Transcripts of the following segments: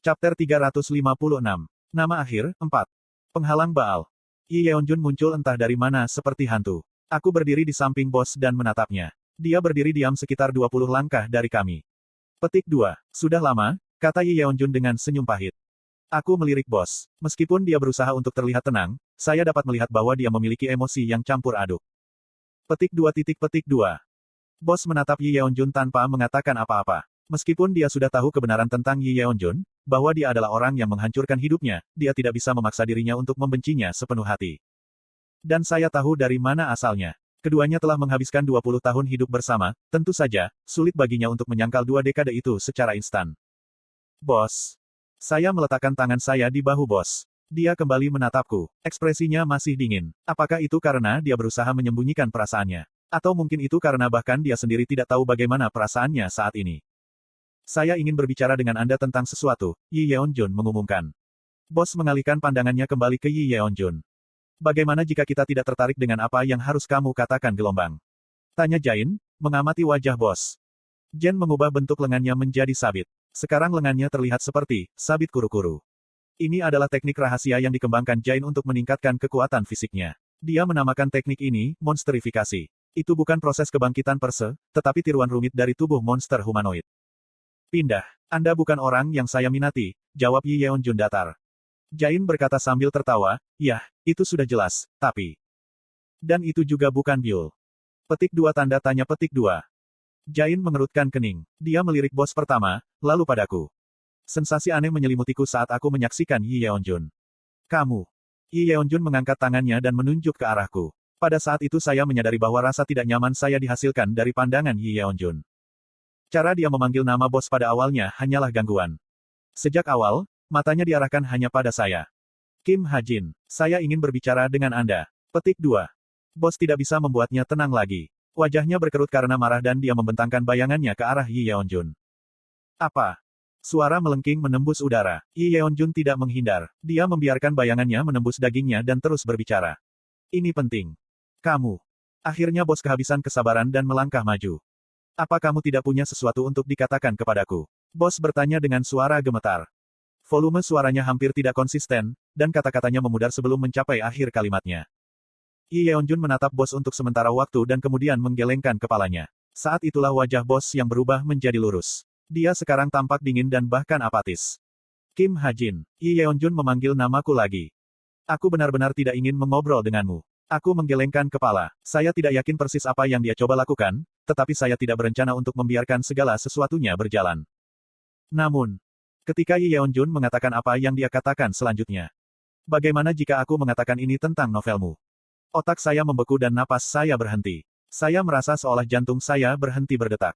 Chapter 356. Nama akhir, 4. Penghalang Baal. Yi Yeonjun muncul entah dari mana seperti hantu. Aku berdiri di samping bos dan menatapnya. Dia berdiri diam sekitar 20 langkah dari kami. Petik 2. Sudah lama, kata Yi Yeonjun dengan senyum pahit. Aku melirik bos. Meskipun dia berusaha untuk terlihat tenang, saya dapat melihat bahwa dia memiliki emosi yang campur aduk. Petik 2. Bos menatap Yi Yeonjun tanpa mengatakan apa-apa. Meskipun dia sudah tahu kebenaran tentang Yi Yeonjun, bahwa dia adalah orang yang menghancurkan hidupnya, dia tidak bisa memaksa dirinya untuk membencinya sepenuh hati. Dan saya tahu dari mana asalnya. Keduanya telah menghabiskan 20 tahun hidup bersama, tentu saja, sulit baginya untuk menyangkal 2 dekade itu secara instan. Bos. Saya meletakkan tangan saya di bahu bos. Dia kembali menatapku. Ekspresinya masih dingin. Apakah itu karena dia berusaha menyembunyikan perasaannya? Atau mungkin itu karena bahkan dia sendiri tidak tahu bagaimana perasaannya saat ini? Saya ingin berbicara dengan Anda tentang sesuatu, Yi Yeonjun mengumumkan. Bos mengalihkan pandangannya kembali ke Yi Yeonjun. Bagaimana jika kita tidak tertarik dengan apa yang harus kamu katakan gelombang? Tanya Jain, mengamati wajah bos. Jen mengubah bentuk lengannya menjadi sabit. Sekarang lengannya terlihat seperti sabit kuru-kuru. Ini adalah teknik rahasia yang dikembangkan Jain untuk meningkatkan kekuatan fisiknya. Dia menamakan teknik ini monsterifikasi. Itu bukan proses kebangkitan perse, tetapi tiruan rumit dari tubuh monster humanoid. Pindah. Anda bukan orang yang saya minati, jawab Yi Yeonjun datar. Jain berkata sambil tertawa, yah, itu sudah jelas, tapi... Dan itu juga bukan Byul. Petik 2 tanda tanya petik 2. Jain mengerutkan kening. Dia melirik bos pertama, lalu padaku. Sensasi aneh menyelimutiku saat aku menyaksikan Yi Yeonjun. Kamu. Yi Yeonjun mengangkat tangannya dan menunjuk ke arahku. Pada saat itu saya menyadari bahwa rasa tidak nyaman saya dihasilkan dari pandangan Yi Yeonjun. Cara dia memanggil nama bos pada awalnya hanyalah gangguan. Sejak awal, matanya diarahkan hanya pada saya. Kim Ha-jin, saya ingin berbicara dengan Anda. Petik 2. Bos tidak bisa membuatnya tenang lagi. Wajahnya berkerut karena marah dan dia membentangkan bayangannya ke arah Yi Yeonjun. Apa? Suara melengking menembus udara. Yi Yeonjun tidak menghindar. Dia membiarkan bayangannya menembus dagingnya dan terus berbicara. Ini penting. Kamu. Akhirnya bos kehabisan kesabaran dan melangkah maju. Apa kamu tidak punya sesuatu untuk dikatakan kepadaku? Bos bertanya dengan suara gemetar. Volume suaranya hampir tidak konsisten, dan kata-katanya memudar sebelum mencapai akhir kalimatnya. Yi Yeonjun menatap bos untuk sementara waktu dan kemudian menggelengkan kepalanya. Saat itulah wajah bos yang berubah menjadi lurus. Dia sekarang tampak dingin dan bahkan apatis. Kim Ha-jin, Yi Yeonjun memanggil namaku lagi. Aku benar-benar tidak ingin mengobrol denganmu. Aku menggelengkan kepala. Saya tidak yakin persis apa yang dia coba lakukan, tetapi saya tidak berencana untuk membiarkan segala sesuatunya berjalan. Namun, ketika Yi Yeonjun mengatakan apa yang dia katakan selanjutnya. Bagaimana jika aku mengatakan ini tentang novelmu? Otak saya membeku dan napas saya berhenti. Saya merasa seolah jantung saya berhenti berdetak.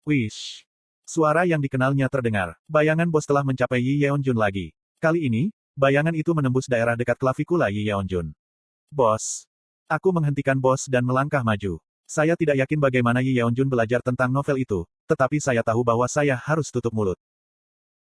Wish. Suara yang dikenalnya terdengar. Bayangan bos telah mencapai Yi Yeonjun lagi. Kali ini, bayangan itu menembus daerah dekat klavikula Yi Yeonjun. Bos. Aku menghentikan bos dan melangkah maju. Saya tidak yakin bagaimana Yi Yeonjun belajar tentang novel itu, tetapi saya tahu bahwa saya harus tutup mulut.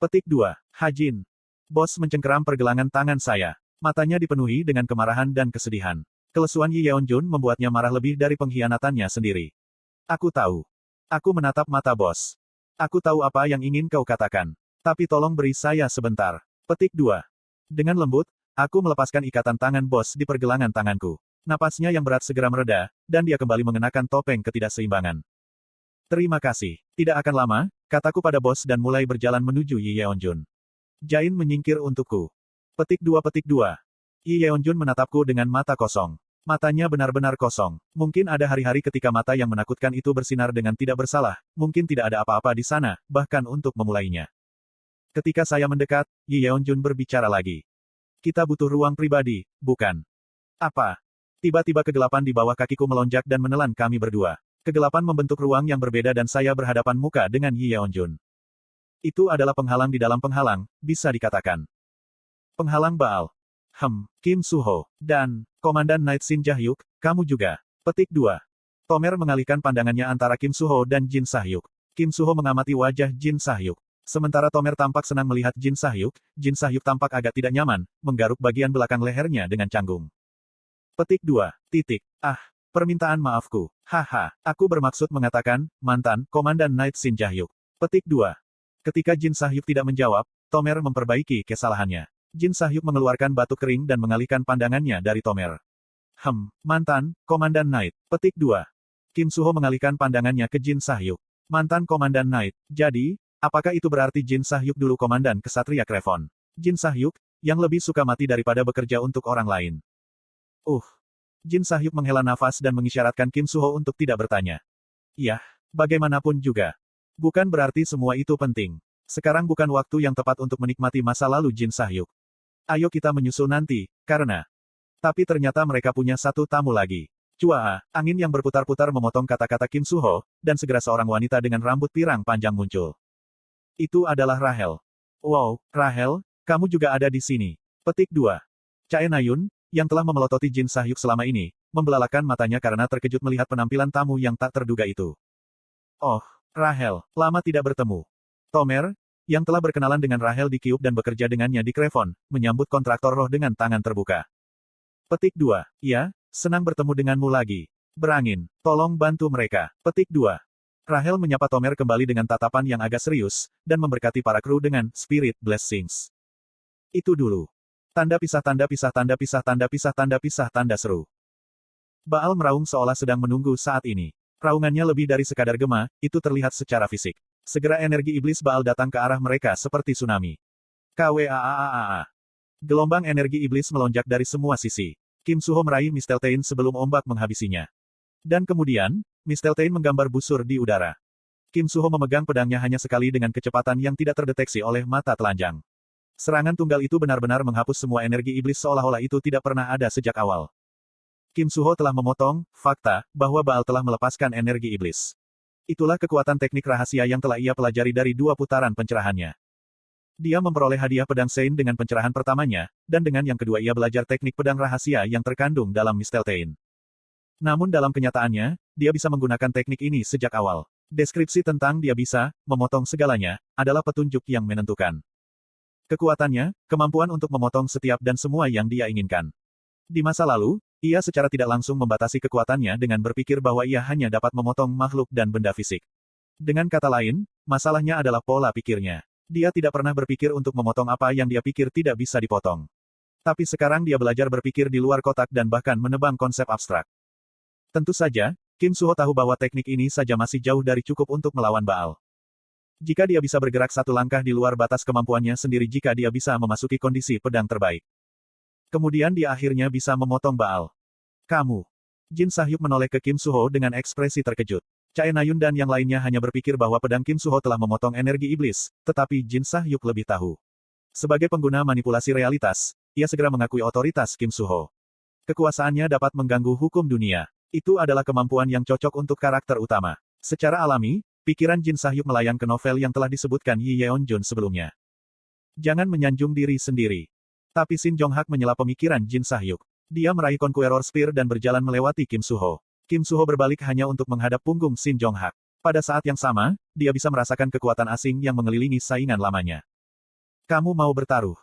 Petik 2. Ha-jin. Bos mencengkeram pergelangan tangan saya. Matanya dipenuhi dengan kemarahan dan kesedihan. Kelesuan Yi Yeonjun membuatnya marah lebih dari pengkhianatannya sendiri. Aku tahu. Aku menatap mata bos. Aku tahu apa yang ingin kau katakan. Tapi tolong beri saya sebentar. Petik 2. Dengan lembut, aku melepaskan ikatan tangan bos di pergelangan tanganku. Napasnya yang berat segera mereda, dan dia kembali mengenakan topeng ketidakseimbangan. Terima kasih. Tidak akan lama, kataku pada bos dan mulai berjalan menuju Yi Yeonjun. Jain menyingkir untukku. Petik 2. Yi Yeonjun menatapku dengan mata kosong. Matanya benar-benar kosong. Mungkin ada hari-hari ketika mata yang menakutkan itu bersinar dengan tidak bersalah, mungkin tidak ada apa-apa di sana, bahkan untuk memulainya. Ketika saya mendekat, Yi Yeonjun berbicara lagi. Kita butuh ruang pribadi, bukan? Apa? Tiba-tiba kegelapan di bawah kakiku melonjak dan menelan kami berdua. Kegelapan membentuk ruang yang berbeda dan saya berhadapan muka dengan Yi Yeonjun. Itu adalah penghalang di dalam penghalang, bisa dikatakan. Penghalang Baal. Kim Suho. Dan, Komandan Knight Shin Jae-hyuk, kamu juga. Petik 2. Tomer mengalihkan pandangannya antara Kim Suho dan Jin Sah-hyuk. Kim Suho mengamati wajah Jin Sah-hyuk. Sementara Tomer tampak senang melihat Jin Sah-hyuk tampak agak tidak nyaman, menggaruk bagian belakang lehernya dengan canggung. Petik 2. Permintaan maafku. Haha, aku bermaksud mengatakan, mantan, Komandan Knight Shin Jae-hyuk. Petik 2. Ketika Jin Sah-hyuk tidak menjawab, Tomer memperbaiki kesalahannya. Jin Sahyuk mengeluarkan batu kering dan mengalihkan pandangannya dari Tomer. Mantan, Komandan Knight. Petik 2. Kim Suho mengalihkan pandangannya ke Jin Sahyuk. Mantan Komandan Knight. Jadi, apakah itu berarti Jin Sahyuk dulu Komandan Kesatria Krevon? Jin Sahyuk, yang lebih suka mati daripada bekerja untuk orang lain. Jin Sahyuk menghela nafas dan mengisyaratkan Kim Suho untuk tidak bertanya. Yah, bagaimanapun juga. Bukan berarti semua itu penting. Sekarang bukan waktu yang tepat untuk menikmati masa lalu Jin Sahyuk. Ayo kita menyusul nanti, karena... Tapi ternyata mereka punya satu tamu lagi. Cua, angin yang berputar-putar memotong kata-kata Kim Suho, dan segera seorang wanita dengan rambut pirang panjang muncul. Itu adalah Rahel. Wow, Rahel, kamu juga ada di sini. Petik 2. Chae Nayun, yang telah memelototi Jin Sahyuk selama ini, membelalakan matanya karena terkejut melihat penampilan tamu yang tak terduga itu. Oh, Rahel, lama tidak bertemu. Tomer, yang telah berkenalan dengan Rahel di Cube dan bekerja dengannya di Krevon, menyambut kontraktor roh dengan tangan terbuka. Petik 2. Ya, senang bertemu denganmu lagi. Berangin, tolong bantu mereka. Petik 2. Rahel menyapa Tomer kembali dengan tatapan yang agak serius, dan memberkati para kru dengan Spirit Blessings. Itu dulu. Tanda pisah tanda pisah tanda pisah tanda pisah tanda pisah tanda seru. Baal meraung seolah sedang menunggu saat ini. Raungannya lebih dari sekadar gema, itu terlihat secara fisik. Segera energi iblis Baal datang ke arah mereka seperti tsunami. KWAAAA. Gelombang energi iblis melonjak dari semua sisi. Kim Suho meraih Misteltein sebelum ombak menghabisinya. Dan kemudian, Misteltein menggambar busur di udara. Kim Suho memegang pedangnya hanya sekali dengan kecepatan yang tidak terdeteksi oleh mata telanjang. Serangan tunggal itu benar-benar menghapus semua energi iblis seolah-olah itu tidak pernah ada sejak awal. Kim Suho telah memotong fakta bahwa Baal telah melepaskan energi iblis. Itulah kekuatan teknik rahasia yang telah ia pelajari dari 2 putaran pencerahannya. Dia memperoleh hadiah pedang Sein dengan pencerahan pertamanya, dan dengan yang kedua ia belajar teknik pedang rahasia yang terkandung dalam Misteltein. Namun dalam kenyataannya, dia bisa menggunakan teknik ini sejak awal. Deskripsi tentang dia bisa memotong segalanya adalah petunjuk yang menentukan. Kekuatannya, kemampuan untuk memotong setiap dan semua yang dia inginkan. Di masa lalu, ia secara tidak langsung membatasi kekuatannya dengan berpikir bahwa ia hanya dapat memotong makhluk dan benda fisik. Dengan kata lain, masalahnya adalah pola pikirnya. Dia tidak pernah berpikir untuk memotong apa yang dia pikir tidak bisa dipotong. Tapi sekarang dia belajar berpikir di luar kotak dan bahkan menebang konsep abstrak. Tentu saja, Kim Suho tahu bahwa teknik ini saja masih jauh dari cukup untuk melawan Baal. Jika dia bisa bergerak satu langkah di luar batas kemampuannya sendiri jika dia bisa memasuki kondisi pedang terbaik. Kemudian dia akhirnya bisa memotong Baal. Kamu. Jin Sahyuk menoleh ke Kim Suho dengan ekspresi terkejut. Chae Nayun dan yang lainnya hanya berpikir bahwa pedang Kim Suho telah memotong energi iblis, tetapi Jin Sahyuk lebih tahu. Sebagai pengguna manipulasi realitas, ia segera mengakui otoritas Kim Suho. Kekuasaannya dapat mengganggu hukum dunia. Itu adalah kemampuan yang cocok untuk karakter utama. Secara alami, pikiran Jin Sahyuk melayang ke novel yang telah disebutkan Yi Yeonjun sebelumnya. Jangan menyanjung diri sendiri. Tapi Shin Jong-hak menyela pemikiran Jin Sahyuk. Dia meraih Conqueror Spear dan berjalan melewati Kim Suho. Kim Suho berbalik hanya untuk menghadap punggung Shin Jong-hak. Pada saat yang sama, dia bisa merasakan kekuatan asing yang mengelilingi saingan lamanya. Kamu mau bertaruh?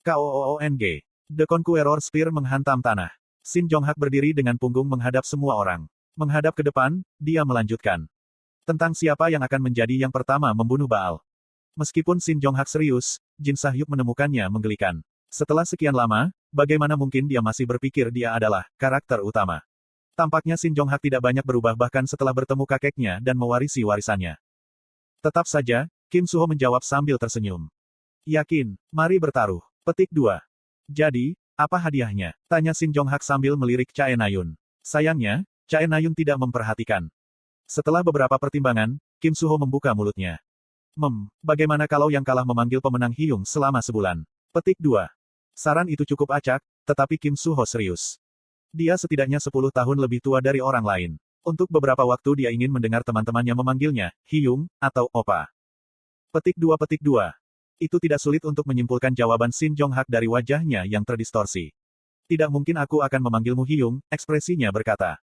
KOOONG. The Conqueror Spear menghantam tanah. Shin Jong-hak berdiri dengan punggung menghadap semua orang. Menghadap ke depan, dia melanjutkan. Tentang siapa yang akan menjadi yang pertama membunuh Baal. Meskipun Shin Jong-hak serius, Jin Sahyuk menemukannya menggelikan. Setelah sekian lama, bagaimana mungkin dia masih berpikir dia adalah karakter utama? Tampaknya Shin Jong-hak tidak banyak berubah bahkan setelah bertemu kakeknya dan mewarisi warisannya. Tetap saja, Kim Suho menjawab sambil tersenyum. Yakin, mari bertaruh. Petik 2. Jadi, apa hadiahnya? Tanya Shin Jong-hak sambil melirik Chae Nayun. Sayangnya, Chae Nayun tidak memperhatikan. Setelah beberapa pertimbangan, Kim Suho membuka mulutnya. Bagaimana kalau yang kalah memanggil pemenang Hyung selama sebulan? Petik 2. Saran itu cukup acak, tetapi Kim Suho serius. Dia setidaknya 10 tahun lebih tua dari orang lain. Untuk beberapa waktu dia ingin mendengar teman-temannya memanggilnya, Hyung, atau Opa. Petik 2. Itu tidak sulit untuk menyimpulkan jawaban Shin Jong-hak dari wajahnya yang terdistorsi. Tidak mungkin aku akan memanggilmu Hyung, ekspresinya berkata.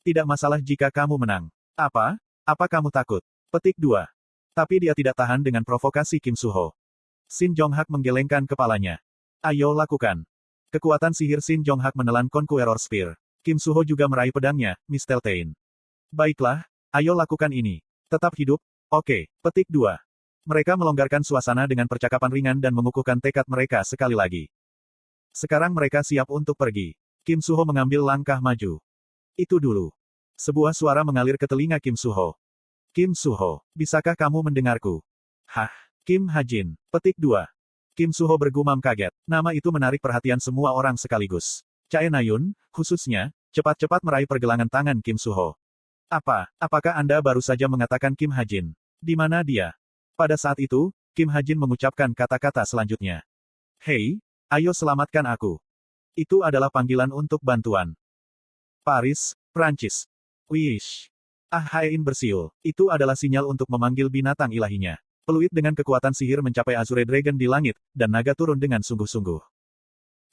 Tidak masalah jika kamu menang. Apa? Apa kamu takut? Petik 2. Tapi dia tidak tahan dengan provokasi Kim Suho. Shin Jong-hak menggelengkan kepalanya. Ayo lakukan. Kekuatan sihir Shin Jong-hak menelan Conqueror Spear. Kim Suho juga meraih pedangnya, Misteltein. Baiklah, ayo lakukan ini. Tetap hidup, oke. Petik 2. Mereka melonggarkan suasana dengan percakapan ringan dan mengukuhkan tekad mereka sekali lagi. Sekarang mereka siap untuk pergi. Kim Suho mengambil langkah maju. Itu dulu. Sebuah suara mengalir ke telinga Kim Suho. Kim Suho, bisakah kamu mendengarku? Hah? Kim Hajin. Petik 2. Kim Suho bergumam kaget. Nama itu menarik perhatian semua orang sekaligus. Chae Nayun, khususnya, cepat-cepat meraih pergelangan tangan Kim Suho. Apakah Anda baru saja mengatakan Kim Hajin? Di mana dia? Pada saat itu, Kim Hajin mengucapkan kata-kata selanjutnya. Hei, ayo selamatkan aku. Itu adalah panggilan untuk bantuan. Paris, Prancis. Wish. Haein bersiul. Itu adalah sinyal untuk memanggil binatang ilahinya. Peluit dengan kekuatan sihir mencapai Azure Dragon di langit, dan naga turun dengan sungguh-sungguh.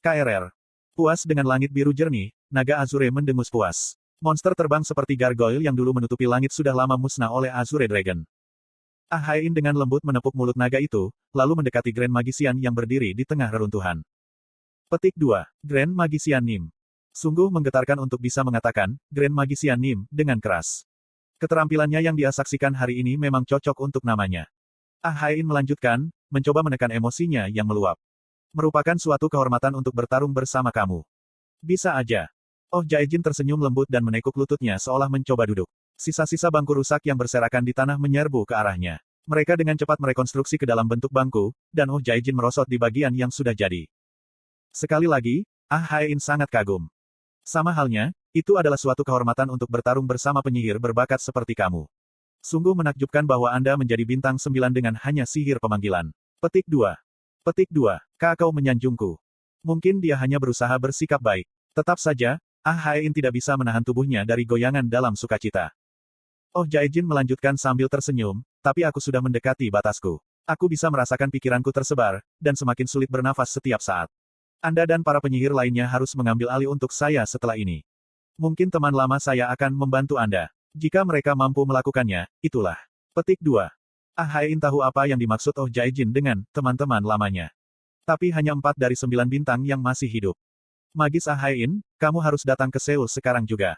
KRR. Puas dengan langit biru jernih, naga Azure mendengus puas. Monster terbang seperti gargoyle yang dulu menutupi langit sudah lama musnah oleh Azure Dragon. Haein dengan lembut menepuk mulut naga itu, lalu mendekati Grand Magician yang berdiri di tengah reruntuhan. Petik 2. Grand Magician Nim. Sungguh menggetarkan untuk bisa mengatakan, Grand Magician Nim, dengan keras. Keterampilannya yang dia saksikan hari ini memang cocok untuk namanya. Haein melanjutkan, mencoba menekan emosinya yang meluap. Merupakan suatu kehormatan untuk bertarung bersama kamu. Bisa aja. Oh Jaejin tersenyum lembut dan menekuk lututnya seolah mencoba duduk. Sisa-sisa bangku rusak yang berserakan di tanah menyerbu ke arahnya. Mereka dengan cepat merekonstruksi ke dalam bentuk bangku, dan Oh Jaejin merosot di bagian yang sudah jadi. Sekali lagi, Haein sangat kagum. Sama halnya, itu adalah suatu kehormatan untuk bertarung bersama penyihir berbakat seperti kamu. Sungguh menakjubkan bahwa Anda menjadi bintang 9 dengan hanya sihir pemanggilan. Petik 2. Petik 2. Kau menyanjungku. Mungkin dia hanya berusaha bersikap baik. Tetap saja, Haein tidak bisa menahan tubuhnya dari goyangan dalam sukacita. Oh Jaejin melanjutkan sambil tersenyum, tapi aku sudah mendekati batasku. Aku bisa merasakan pikiranku tersebar, dan semakin sulit bernafas setiap saat. Anda dan para penyihir lainnya harus mengambil alih untuk saya setelah ini. Mungkin teman lama saya akan membantu Anda. Jika mereka mampu melakukannya, itulah. Petik 2. Haein tahu apa yang dimaksud Oh Jaejin dengan teman-teman lamanya. Tapi hanya 4 dari 9 bintang yang masih hidup. Magis Haein, kamu harus datang ke Seoul sekarang juga.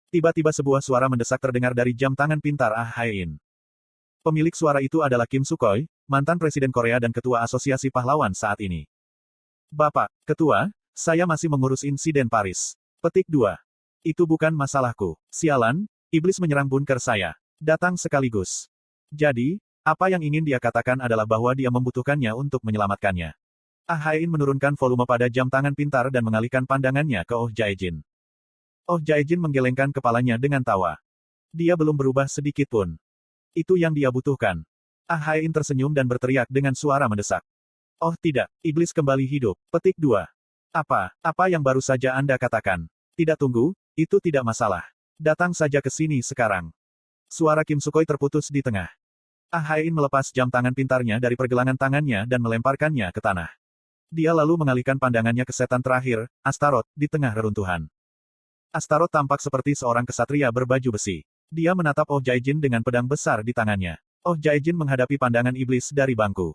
Tiba-tiba sebuah suara mendesak terdengar dari jam tangan pintar Haein. Pemilik suara itu adalah Kim Sukhoi, mantan Presiden Korea dan Ketua Asosiasi Pahlawan saat ini. Bapak, Ketua, saya masih mengurus insiden Paris. Petik 2. Itu bukan masalahku. Sialan, iblis menyerang bunker saya. Datang sekaligus. Jadi, apa yang ingin dia katakan adalah bahwa dia membutuhkannya untuk menyelamatkannya. Haein menurunkan volume pada jam tangan pintar dan mengalihkan pandangannya ke Oh Jaejin. Oh Jaejin menggelengkan kepalanya dengan tawa. Dia belum berubah sedikit pun. Itu yang dia butuhkan. Haein tersenyum dan berteriak dengan suara mendesak. Oh tidak, iblis kembali hidup. Petik 2. Apa yang baru saja Anda katakan? Tidak tunggu, itu tidak masalah. Datang saja ke sini sekarang. Suara Kim Sukhoi terputus di tengah. Haein melepas jam tangan pintarnya dari pergelangan tangannya dan melemparkannya ke tanah. Dia lalu mengalihkan pandangannya ke setan terakhir, Astaroth, di tengah reruntuhan. Astaroth tampak seperti seorang kesatria berbaju besi. Dia menatap Oh Jaejin dengan pedang besar di tangannya. Oh Jaejin menghadapi pandangan iblis dari bangku.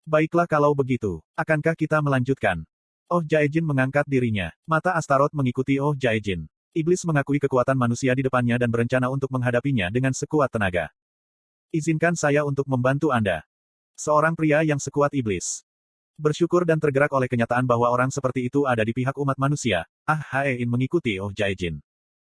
Baiklah kalau begitu, akankah kita melanjutkan? Oh Jaejin mengangkat dirinya. Mata Astaroth mengikuti Oh Jaejin. Iblis mengakui kekuatan manusia di depannya dan berencana untuk menghadapinya dengan sekuat tenaga. Izinkan saya untuk membantu Anda. Seorang pria yang sekuat iblis. Bersyukur dan tergerak oleh kenyataan bahwa orang seperti itu ada di pihak umat manusia, Haein mengikuti Oh Jaejin.